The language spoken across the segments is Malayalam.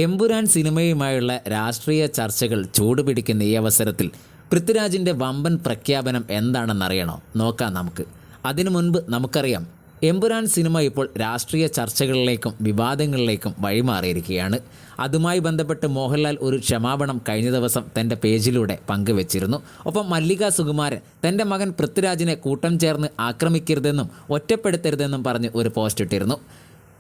എമ്പുരാൻ സിനിമയുമായുള്ള രാഷ്ട്രീയ ചർച്ചകൾ ചൂടുപിടിക്കുന്ന ഈ അവസരത്തിൽ പൃഥ്വിരാജിൻ്റെ വമ്പൻ പ്രഖ്യാപനം എന്താണെന്നറിയണോ? നോക്കാം നമുക്ക്. അതിനു മുൻപ് നമുക്കറിയാം, എമ്പുരാൻ സിനിമ ഇപ്പോൾ രാഷ്ട്രീയ ചർച്ചകളിലേക്കും വിവാദങ്ങളിലേക്കും വഴിമാറിയിരിക്കുകയാണ്. അതുമായി ബന്ധപ്പെട്ട് മോഹൻലാൽ ഒരു ക്ഷമാപണം കഴിഞ്ഞ ദിവസം തൻ്റെ പേജിലൂടെ പങ്കുവച്ചിരുന്നു. ഒപ്പം മല്ലിക സുകുമാരൻ തൻ്റെ മകൻ പൃഥ്വിരാജിനെ കൂട്ടം ചേർന്ന് ആക്രമിക്കരുതെന്നും ഒറ്റപ്പെടുത്തരുതെന്നും പറഞ്ഞ് ഒരു പോസ്റ്റ് ഇട്ടിരുന്നു.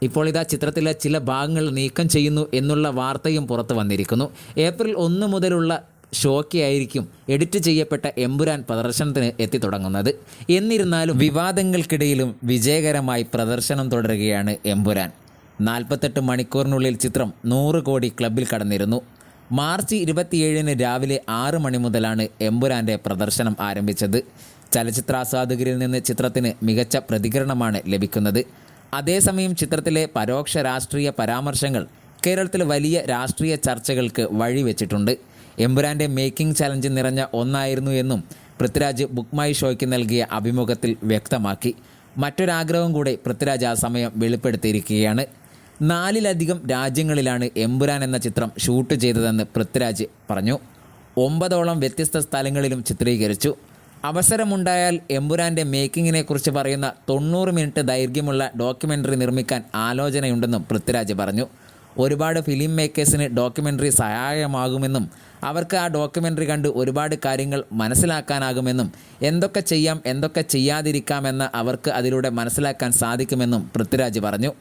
ഇപ്പോൾ ഇതാ ചിത്രത്തിലെ ചില ഭാഗങ്ങൾ നീക്കം ചെയ്യുന്നു എന്നുള്ള വാർത്തയും പുറത്തു വന്നിരിക്കുന്നു. ഏപ്രിൽ 1 മുതലുള്ള ഷോയ്ക്കായിരിക്കും എഡിറ്റ് ചെയ്യപ്പെട്ട എമ്പുരാൻ പ്രദർശനത്തിന് എത്തിത്തുടങ്ങുന്നത്. എന്നിരുന്നാലും വിവാദങ്ങൾക്കിടയിലും വിജയകരമായി പ്രദർശനം തുടരുകയാണ് എമ്പുരാൻ. 48 മണിക്കൂറിനുള്ളിൽ ചിത്രം 100 കോടി ക്ലബിൽ കടന്നിരുന്നു. മാർച്ച് 27 രാവിലെ 6 മണി മുതലാണ് എമ്പുരാൻ്റെ പ്രദർശനം ആരംഭിച്ചത്. ചലച്ചിത്രാസ്വാദകരിൽ നിന്ന് ചിത്രത്തിന് മികച്ച പ്രതികരണമാണ് ലഭിക്കുന്നത്. അതേസമയം ചിത്രത്തിലെ പരോക്ഷ രാഷ്ട്രീയ പരാമർശങ്ങൾ കേരളത്തിൽ വലിയ രാഷ്ട്രീയ ചർച്ചകൾക്ക് വഴിവെച്ചിട്ടുണ്ട്. എമ്പുരാൻ്റെ മേക്കിംഗ് ചലഞ്ച് നിറഞ്ഞ ഒന്നായിരുന്നു എന്നും പൃഥ്വിരാജ് ബുക്ക് മൈ ഷോയ്ക്ക് നൽകിയ അഭിമുഖത്തിൽ വ്യക്തമാക്കി. മറ്റൊരാഗ്രഹം കൂടെ പൃഥ്വിരാജ് ആ സമയം വെളിപ്പെടുത്തിയിരിക്കുകയാണ്. 4ലധികം രാജ്യങ്ങളിലാണ് എമ്പുരാൻ എന്ന ചിത്രം ഷൂട്ട് ചെയ്തതെന്ന് പൃഥ്വിരാജ് പറഞ്ഞു. 9ഓളം വ്യത്യസ്ത സ്ഥലങ്ങളിലും ചിത്രീകരിച്ചു. അവസരമുണ്ടായാൽ എമ്പുരാൻ്റെ മേക്കിങ്ങിനെക്കുറിച്ച് പറയുന്ന 90 മിനിറ്റ് ദൈർഘ്യമുള്ള ഡോക്യുമെൻ്ററി നിർമ്മിക്കാൻ ആലോചനയുണ്ടെന്നും പൃഥ്വിരാജ് പറഞ്ഞു. ഒരുപാട് ഫിലിം മേക്കേഴ്സിന് ഡോക്യുമെൻ്ററി സഹായമാകുമെന്നും അവർക്ക് ആ ഡോക്യുമെൻ്ററി കണ്ട് ഒരുപാട് കാര്യങ്ങൾ മനസ്സിലാക്കാനാകുമെന്നും എന്തൊക്കെ ചെയ്യാം എന്തൊക്കെ ചെയ്യാതിരിക്കാമെന്ന് അവർക്ക് അതിലൂടെ മനസ്സിലാക്കാൻ സാധിക്കുമെന്നും പൃഥ്വിരാജ് പറഞ്ഞു.